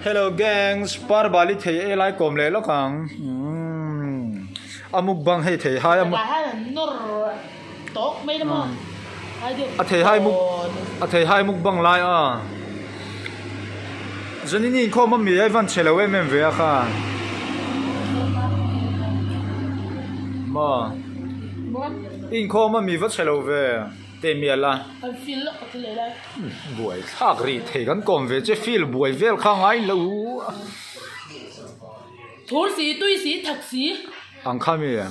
Hello gangs, par bali thei e lai kom le lo kang. Amuk bang hei thei hai amuk. Hai là nor tốt mấy đúng không? A thei hai muk a thei hai muk bang lai a. Zani ni kho ma mi ai van chelo em ve a kha. Ma. In kho ma mi va chelo ve. Te mi ala. Anh feel là có thể lấy. Buổi thác ri thei kan kom ve che feel buổi vel kha ngai lo. Thổi xí, tui xí, thật xí. Ang khami à.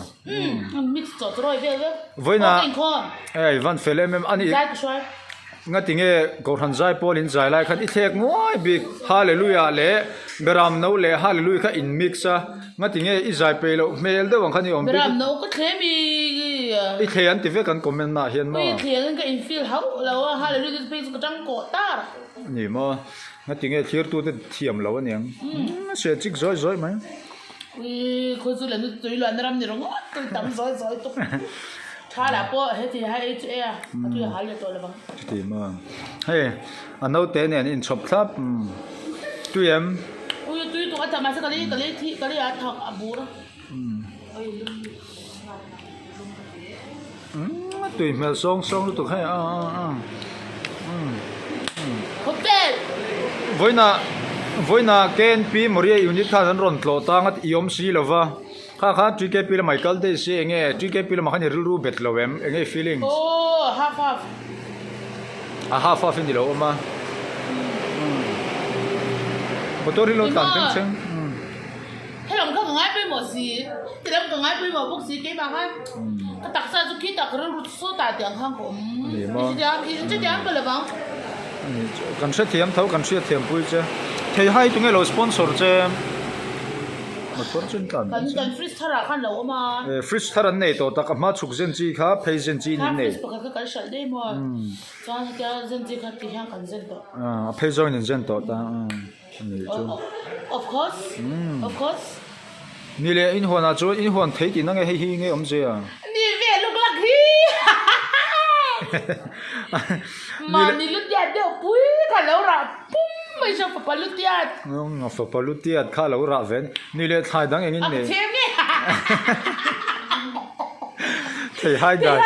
Anh mix cho rồi về vậy. Với na. Anh kho. Ei van felem em ani. Lại cái xoay. Nga tinge ko than zai polin zai lai khan i thek ngoi big hallelujah le beram no le hallelujah kha in mix a nga tinge i zai pe lo mel de wang khani om big Beram nấu có thế mi. i the an ti ve kan comment na hian ma Ui thiệt cái in feel hậu là hai là cái page cái trăng cổ ta. ni mo nga tinge thir tu te thiam lo aniang se chik zoi zoi mai Ui khôi du lần tôi loạn ram này rồi tôi tắm rồi tôi cha đã bỏ hết thì hai chị à tôi hai là tôi là bằng ti ma hey anau te ne in chop thap tu em ui tôi tao mà sao cái này à thằng à bố đó tui mel song song tu khai không biết voina ken pi moria unit khan ron tlo tangat iom si lova kha tk pi la michael de se nge tk pi la makhani ru bet lowem nge feelings oh half a half in dilo ma motori lo tan teng cheng thế làm không ngay bên một gì thì làm không ngay bên một bốc xí cái bà ha cái đặc sản khi đặc rồi số tài tiền hàng của chỉ để cái là bằng kan se thiam thau kan se thiam pui che thei hai tu nge lo sponsor che motor chen kan cần freeze thara khăn lâu mà freeze tharan nei to tak ma chuk zen chi kha phei zen chi ni nei cái sợi đây mà cho cái dân chỉ khát cái hàng cần dân đó phei zo ni zen to ta ni chu of course ni le in hona chu in hon thei ti na nge hi nge om je a ni về lúc lắc hi mà ni lúc đẹp đâu bui cả lâu rồi bum mấy sao phải lúc đẹp nga fa palutiat kha lo ra ven ni le thai dang engin ne thêm đi thei hai dai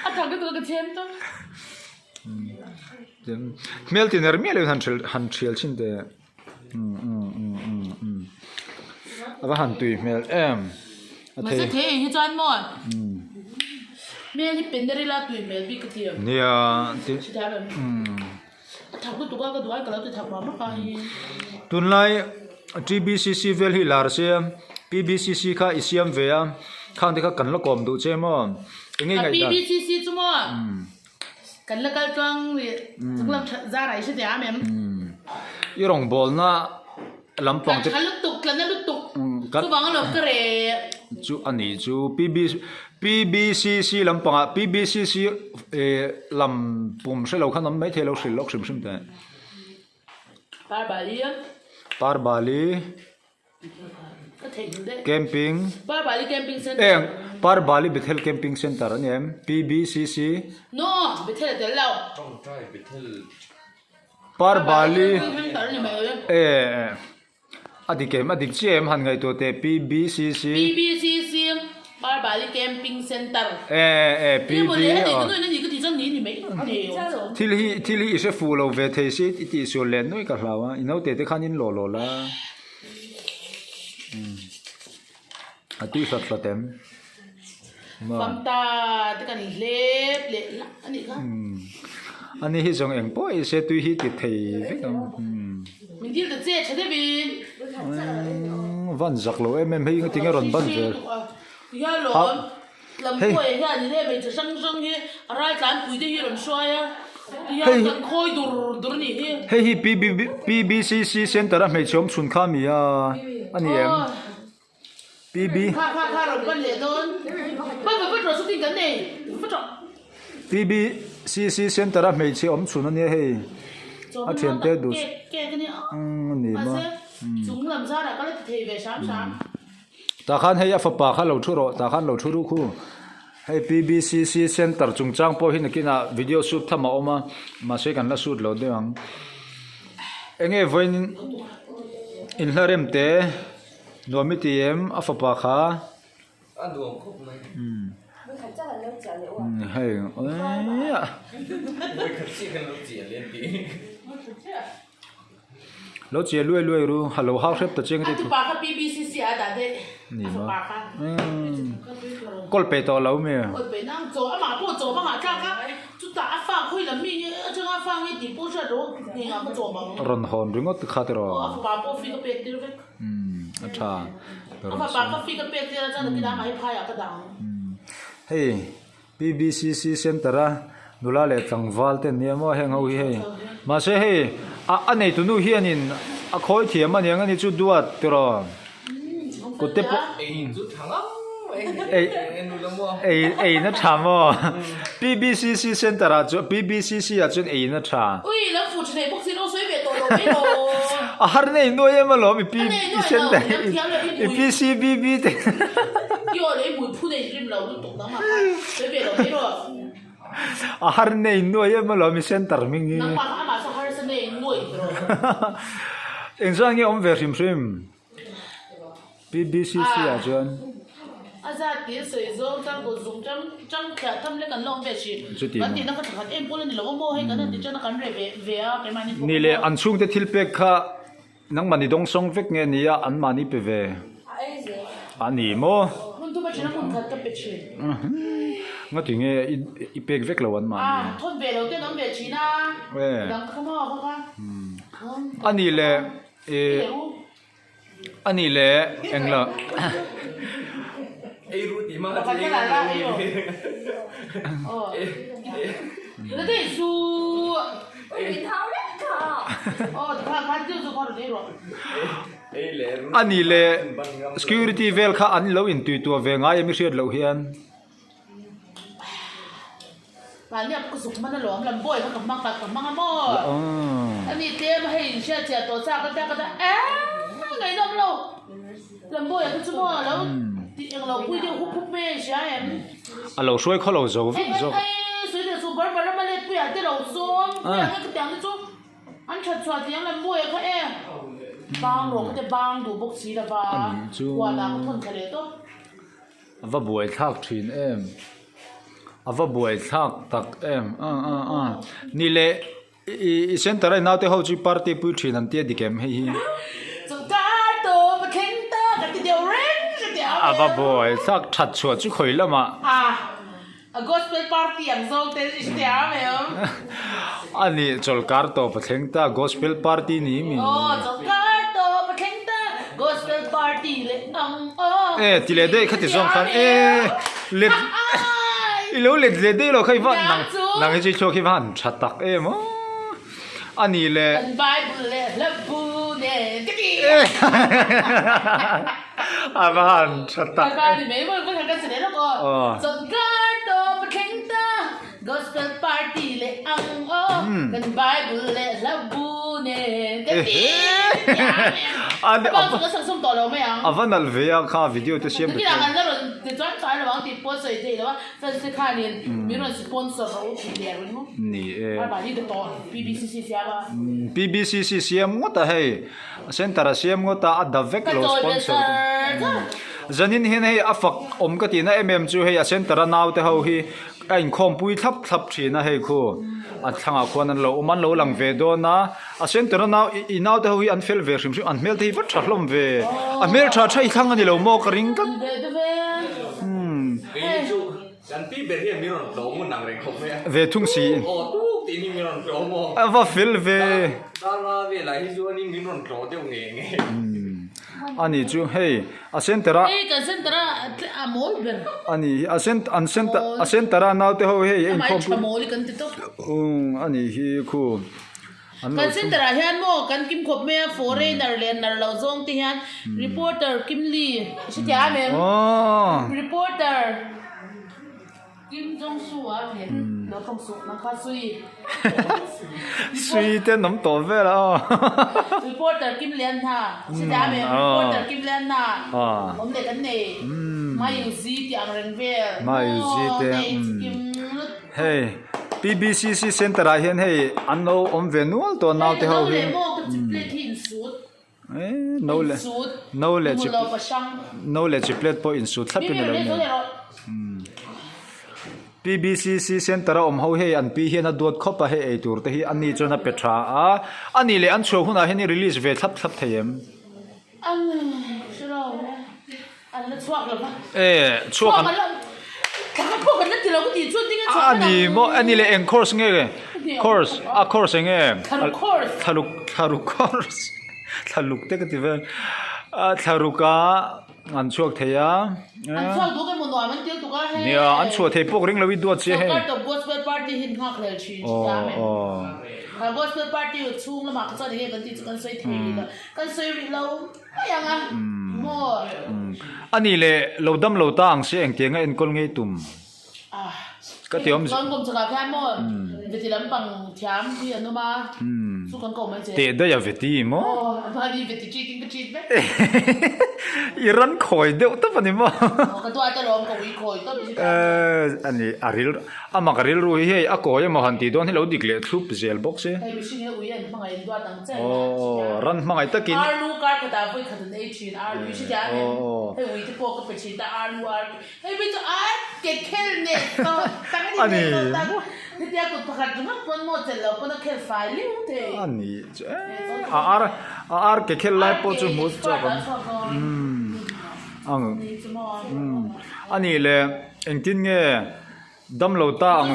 à thằng cái thêm thôi mel tiner mel han trial chin de ava han tui mel em mà sẽ thế thì cho anh mọi mẹ thì bên đây là tụi mẹ bị cái tiền nia chỉ thấy là thằng cái tụi cái lâu tụi thằng mà mất cái tun lai tbcc vel hi lar se pbcc kha isiam ve a khang te kha kan lo kom du che mo ngai ngai da bbcc chứ mà cần là cái trang chúng làm ra này sẽ thế em i rong bol na lampang te cái lúc tục cứ bằng là cái rẻ chu ani chu pbcc lampanga pbcc lampum se lo khanam mai the lo sil lok sim sim te par bali cái thể đấy camping par bali camping center par bali bethel camping center ani em pbcc no bethel để lâu par bali adik chem han ngai to te pbcc par bali camping center pb thil hi se full of the sit it is your land noi ka hlawa ino te khanin lo la ati sat tem famta te kan lep ani ka ani hi jong eng po se tu hi ti thei ve mình đi được chơi chơi đi van zak lo em hei ngi tinga ron ban ver ya lo làm quay ya ni le mình sang sang hi rai tan pui de hi ron xoa ya ya kan khoi dur ni hi hi pbcc center a me chom chun kha mi a ani em pb kha ron ban le don bắt rồi shooting cái này bắt rồi pbcc center a me chom chun ani hei a thian te du cái này ni ma chúng làm sao là có thể thề về sáng ta khan hei a fa pa kha lo thu ro ta khan lo thu ru khu hei pbcc center chungchang po hin kina video shoot thama oma ma se kan la shoot lo deang enge voin in hlarem te nomitiem afapa kha Aduh, kok main? Hey, ya. Gue kecil kan lu cia lihat di. Lo chia lui ru hello how rep ta cheng ti tu pa ka BBC à đã đấy Nì à mà. pa ka kol pe to lo me ôi bên năng chỗ à mà bộ chỗ mà hả cha ka chú ta pha khui là mi chứ à pha cái gì bộ sao đó thì ngà bộ chỗ mà ron hon ringot kha te ro à pa bộ phi cái bẹt đi rồi acha à pa ka phi cái bẹt đi rồi cho nên cái này phải à cái đằng hey BBCC center a nula le tangwal te niamo heng ho hi hey ma se hey a nei tu nu hianin a khoi thiam ani angani chu duat te ro ko te po Chút thằng lắm. ei Em nuôi lắm không? ei na thamo BBCC center a chu BBCC a chun ei na tha ui nó phụ trợ này bốc xí nó suy về tổ đồ mấy đồ a har nei no em lo mi pi Nei noi center lo, nó thiếu là cái mùi. PCBB te yêu lấy mùi phu này rim lâu nó tụng lắm mà suy về đồ mấy đồ a har nei no em lo mi center mi ngi nó mà sao hay sinh này nuôi rồi eng sang nge om ver sim sim BBCC a chun à ra tiếng sợi dâu trong cổ dùng trong cả thâm lên cần lông về chỉ Chú tìm vẫn thì nó có thằng em bố lên thì nó có mô hay cái này thì cho nó cắn về cái mani ni le an chung te thil pek kha nang mani dong song vek nge nia an mani pe ve ani mo mình tu bắt chỉ nó muốn thật tập chỉ nga ti nge I pek vek lo an mani à thôn về đầu tiên nó về chỉ na we đằng không mò không ani le e ani le engla Eh, ruti mah. Apa cái là ayo nó để su thằng khác tiêu su con đấy rồi Eh, le. ani le security vel kha an lo in tu tu ve nga yemi riat lo hian và liệu có dùng mà nó lỏm làm bôi nó cầm mang mò anh đi tiêm hay xe chè tổ xa cái ta ngày năm lâu làm bôi cái chú mò lâu thì lâu quy tiêu hút mê xe em a lo soi kho lo zo zo suy để số bớt mà lên quy à cái đầu xuống cái tiếng cái chú anh chặt chặt tiếng làm bôi cái em bang rồi cái bang đủ bốc xí là ba qua là có thôn cái đấy tốt va buai thak thin em ava buai thak tak em ni le I center ai naute ho chi party pu thin an tia dikem hi chúng ta tổ mà khen ta cái điều rent cái điều ava buai thak that chu chu khoi lama a gospel party ang zong te is te ame ani cholkar to patheng ta gospel party ni mi chúng ta tổ mà khen ta gospel party le ang ti le de khati zong khan le ilo le de lo khai van nang chi cho khi van that tak em ani le and bible le la bu ne cái gì avan that tak cái gì mấy người có thể cái gì đấy đó cô chúng ta tổ mà khen ta gospel party le ang and bible le la bu ne cái gì ani bao giờ nó sang sông tổ đâu mấy à avan al ve kha video to siam cái nào nó rồi thì chọn cái là bằng thì post rồi thì là phải sẽ khai liền mình là sponsor rồi thì liền đúng không ni phải bảo đi cái tổ BBCC xia ba BBCC siam ngota hey center siam ngota adavek lo sponsor zanin hin hey afak om ka tina chu hey center naw te ho hi ain khom pui thap thina hey khu a thanga khon an lo oman lo lang ve do na a center naw I naw te ho hi an fel ve rim an mel te hi vat thlom ve a mel tha thai thang ani lo mo ka ring ka Cái chú, anh pi bên kia miron đổ một nằng này không vậy? ve thung si Oh, tu tí ni miron đổ mo. ava fel ve Ta là về lại chú anh miron đổ tiêu nghề. ani chu hey a center Ê, cái sân tara à mol bên ani a center naw te ho hey in mai khom chả mol cái gì đó ani hi khu cái sân tara hian mo cái kim khop me foreigner len nar lo zong ti hian reporter Kim Lee sẽ trả mẹ reporter Kim Jong Su à mẹ nó không su nó khá suy suy te nom to ve la reporter Kim Liên tha sẽ trả mẹ reporter Kim Liên tha ông để cái này mai yêu gì thì anh rèn về mai yêu gì thì hey BBCC center a hian hey an no om ve nual to naw te ho hi จิเปลทที่อินสูด no le สูด no le มู chi เราประชัง no le chi plate po in su thlap มี in มี lo เรื่อง ne อะไรหรอ PBCC center om ho he an pi hian a dot khopa he ei tur te hi ani chona petra a ani le an chho huna he ni release ve thlap thlap thayem อันชื่อเราอันนั้นชวกหรอปะ chho ชวก an มันแล้วข้าพวกนั้นที่เราก็ตีชวนที่กันชวก ani mo ani le en course nge course a course nge ทารุคอร์ส thaluk course thaluk te ka ti vel a tharuka an chuak theya อันชวกดูกันหมดหน่อยมันเตี้ยตัวก็ให้ nia an chho thei pok ring lawi duat che he ก็ตัวบอสเปิดปาร์ตี้หินข้างเคลชีจ้าแม่ ถ้าบอสเปิดปาร์ตี้อยู่ชุ่มแล้วมาก็จะได้กันที่จะกันสวยทีละกันสวยเราไม่ยังอ่ะโม่ ani le lo dam lo ta ang se eng tenga en kol ngei tum ก็เตรียม ตอนผมจะกับแค่หมดเดี๋ยวที่ลำปังเทียมที่อนุมาสู้กันก่อนไหมเจ๊ te da ya veti โอ้ mo พอดีเวทีจีนก็จีนไหม iran khoi de ta pani mo ก็ตัวอาจจะลองกับวิโคยก็ไม่ใช่ ani aril ama karil ru hi a ko ya mo han ti don hi lo dik le thup zel box e ไอ้ไม่ใช่เนี่ยอุ้ยอันบางไอ้ตัวตั้งใจ ran mangai takin อาลูการก็ตาไปขัดในจีนอาลูใช่ไหมไอ้อุ้ยที่พวกก็ไปจีนแต่อาลูไอ้ไม่จะอาเก็ตเคลเนี่ยก็ตั้งแต่เด็กตั้งที่เดียวก็พักจุดนั้นคนหมดเสร็จแล้วก็ต้องเคลไฟลิ่งเถอะ ani ar ke khel lai po chu mu cha ban ang ani le engtin nge dam lo ta ang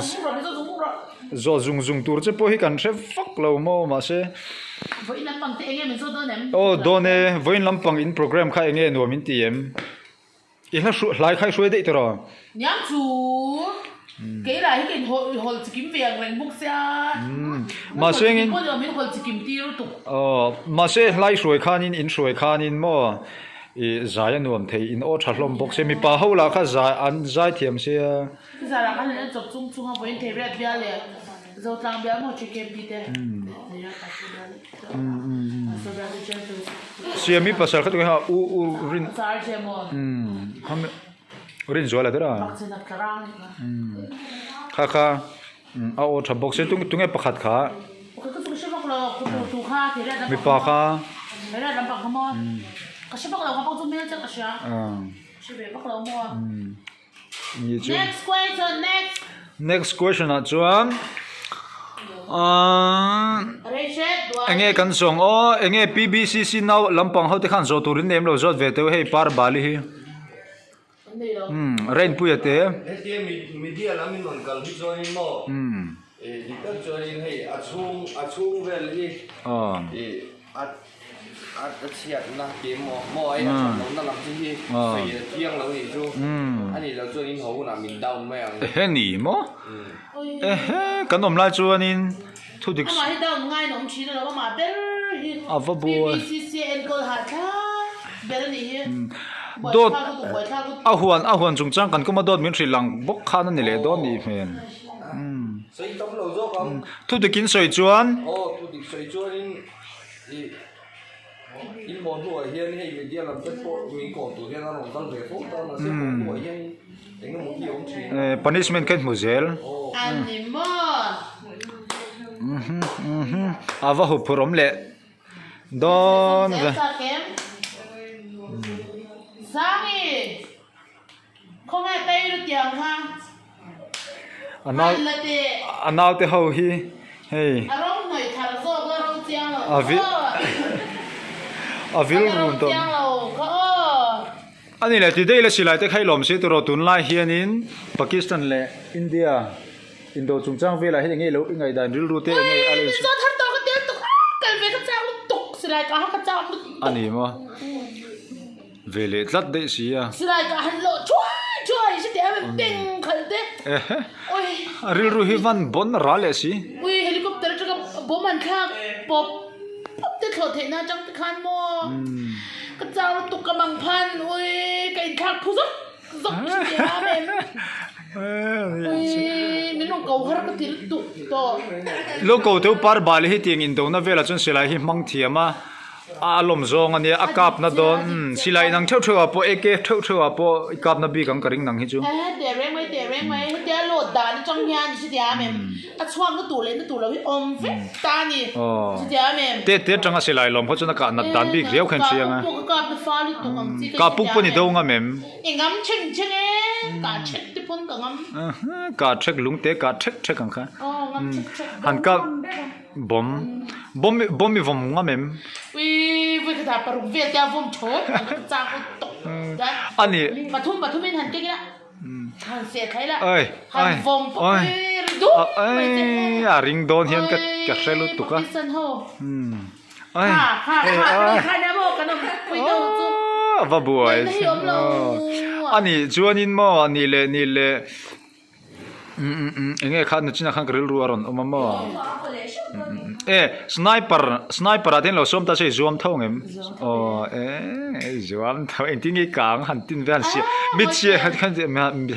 zo zung tur che po hi kan che fuck lo mo ma se với năm bằng tiếng em mình số đó ném o done voin lampang in program kha enge no min tiem i la shu lai khai shui de tro nhám chú cái này cái hồi hồi chỉ kiếm việc mình bốc xe ma se ngin bây giờ mình hồi chỉ kiếm tiêu tục ma se lai shui khanin in shui khanin mo i zaya nuam thei in o thalom box se mi pa hola kha za an zai thiam se cái giờ là anh ấy chụp chung chung với thế biết bia liền rồi làm bia một chiếc kem đi thế se mi pasal kha tu ha u rin sao chứ mà ham rin zo la dera bác sĩ đặt karang kha kha a o tha box se tung e pakhat kha cái cái số bác là cũng tụ kha thế là mi pa kha thế là làm bác không mua cái số bác là bác cũng mua chắc cái sao à số về bác là mua ni chu next question next question a chuan Reset enge kan song o enge PBCC now lampang ho te khan zo turin nem lo zot ve te hei par bali hi rain puyate Thế media là mình còn cần cho nên mò đi tới cho nên hay chung về đi chiết là cái mò ấy nó làm gì phải thiêng là gì chú anh ấy là cho nên hậu là mình đau mấy anh he ni mo kan om lai chuanin thu dik mà hết đâu ngay nó chỉ là mà bé BBCCN câu hạt ha bé này dot a huan chung chang kan kuma dot min thri lang bok khan ni le don ni men xây tấm lầu dốc không thu dikin soi chuan thu dik xây cho nên in món nuôi hiền hay media làm tất bộ mình còn tụi hiền nó tăng về phúc tao là sẽ món nuôi hiền đánh nó một kiểu ông chỉ punishment kan muzel animal ava hu purom le don ve Sangi không ai tay được tiếng ha anau te ho hi hey arong noi thar zo ga rong chiang lo avil run to ani le ti dei le silai te khailom si to ro tun lai hianin Pakistan le India Indo chungchang vela hi ngai lo ngai dan ril ru te ngai ale zo thar to ka tel tuk kal ve ka chang tuk silai ka ha ka chang ani mo vele tlat de si ya silai ka han lo chua si te am ting khal te oi ril ru hi van bon ra le si ui helicopter cha ka bo man khak pop pop te thlo the na chang te khan mo ka chang tuk ka mang phan ui kai thak phu zo zo si te ha men mình không cầu hết cái tiền tụ to lúc cầu tiêu par bali hi tiếng Indo na vela chun silai hi mang thiama lom zong ani akap na don silai nang theu theu apo eke theu theu apo ikap na bi kang karing nang hi chu để reng mai để lột đá trong nhà thì thế mềm choang cái tủ lên cái tủ là phết ta nè thì thế mềm te changa silai lom ho chuna ka na dan bi riau khan chiang a cái pha đi tủ ngắm ka puk pani do nga mem ngắm cheng cheng cả check tiếp phong cả ngắm ka check lung te ka check kang kha ngắm check han ka bom mi vom nga mem vì cái thằng paru việt ta vom chốt cha có tộc ani mà thun bên hàn cái đó hàn xe thấy là ơi hàn vom ơi đúng ring don hian ka selu tu ka ơi khai ra bộ cái nó quỳ đâu chứ va buai ani chuanin mo ani le enge khan china khan grill ru aron omamo sniper atin lo som ta sei zoom thong em zoom thong entingi kang han tin van si mit se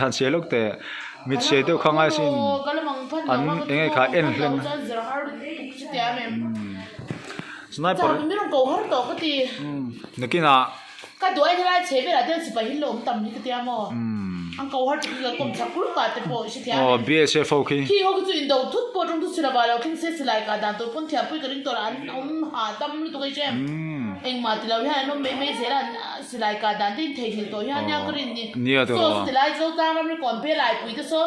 han se lok te mit se to khanga sin an enge kha en hlen sniper mi rong ko har to ka ti nakina ka do ai la che be la de si pa hin lom tam ni ka ti amo ang ko har ti ka kom sa kul ka te po si ti BSF okay ki ho chu in do thut po jong tu sira ba lo king se silai ka dan to pon thia pui ka ring to an ha tam lu to kai jem eng ma ti lo ya no me se la silai ka dan tin thei hin to ya nya ka rin ni so ti lai zo ta ma mi kon pe lai pui te so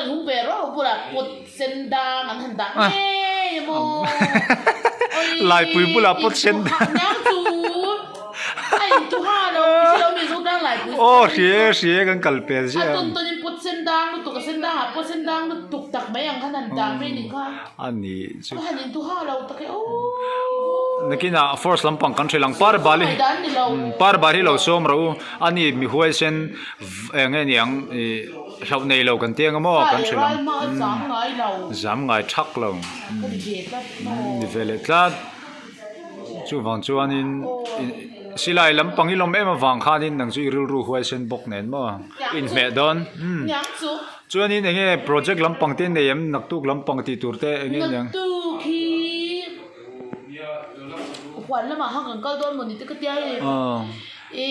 hung pe ro pu la pot sen da nan han da me mo lai pui bula pot sen da nyang tu ai tu ha lo lo mi zo dang lai pui sie kan kalpe sia ton in pot sen dang tu ka sen dang pot sen dang tuk tak mai ang kanan dang me ni ka ani hanin tu ha lo ta ke nakina force lampang country lang par bali lo som ro ani mi huai sen nge niang hlau nei lo kan tiang mo country lang zam ngai thak lo ni vele tlat chu wang chuanin silai lampang ilom em awang khanin nang chu iril ru huai sen bok nen mo in me don nyang chu chuanin enge project lampang ten nei em naktuk lampang ti turte enge nyang tu khi hoàn là mà hang gần cao đôn một tí cái tia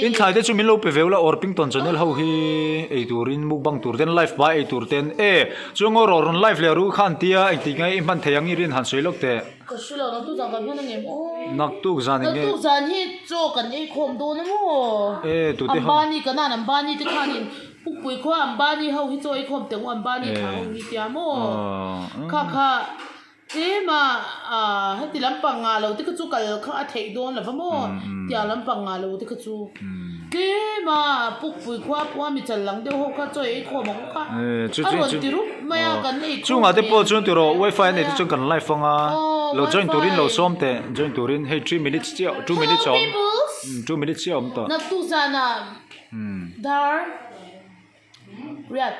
in thai te chu min lo pe vela Orpington channel ho hi ei turin mukbang tur ten live ba ei tur ten chungo ron live le ru khan tia ei tinga i man theyang irin han soilok te ko shulo no tu jang kan han ngem nak tu zan nge tu zan hi cho kan ei khom do na mo tu te ambani kana ambani te khanin puk pui kho ambani ho hi cho ei khom te ambani kha ho hi tia mo kha mà hết thì lắm bằng ngà lâu thì cái chú cái khác thấy đồn là phải mua thì lắm bằng ngà lâu thì cái chú mà bục bụi qua mình chân lăng đều học cái chơi khó mà không khác anh còn tiêu mà cái này chú ngà thì bao nhiêu tiêu rồi wifi này thì chú cần live phong lâu join turin lâu xóm te join turin hey 3 minutes chiều 2 minutes xóm 2 minutes chiều không to nắp tu sana dar riat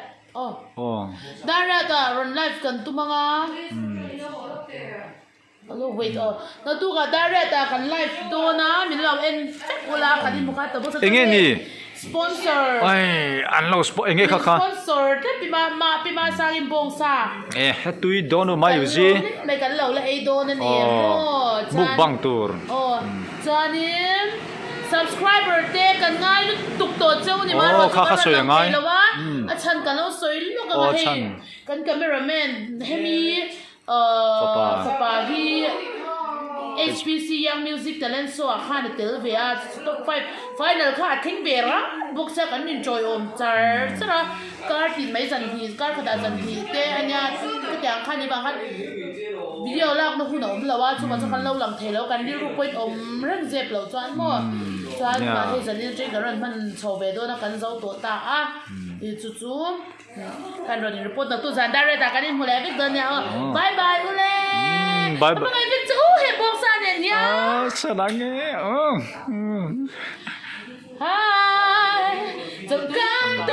dar riat run live kan tu mga Hello, wait, na tu ka direct kan live do na min law en wala ka din mukha tabo sa ni sponsor ai an lo enge kha sponsor te pima sa rin bong sa tui dono mai uji mai kan law la ei do na ni mukbang tour chanin subscriber te kan ngai lu tuk to cheu ni ma ro kha soy ngai a chan kan lo soy lu ka he kan cameraman hemi Sapa hi HPC Young Music Talent Show khan tel ve a top 5 final kha thing ve ra book sa kan enjoy om char chara kar tin mai san hi kar khada san hi te anya ka tyang khan ni bang khan video lak no hun om lawa chu ma khan lo lang thelo kan ri ru point om rang zep lo chuan mo chuan ma he zan ni tre garan man chho ve do na kan zo to ta a chu kan ro ni report na tu zan dare ta kan mu le vek don ya bye bye ule bye bye bye vek chu he bok sa ne nya sa lang e hi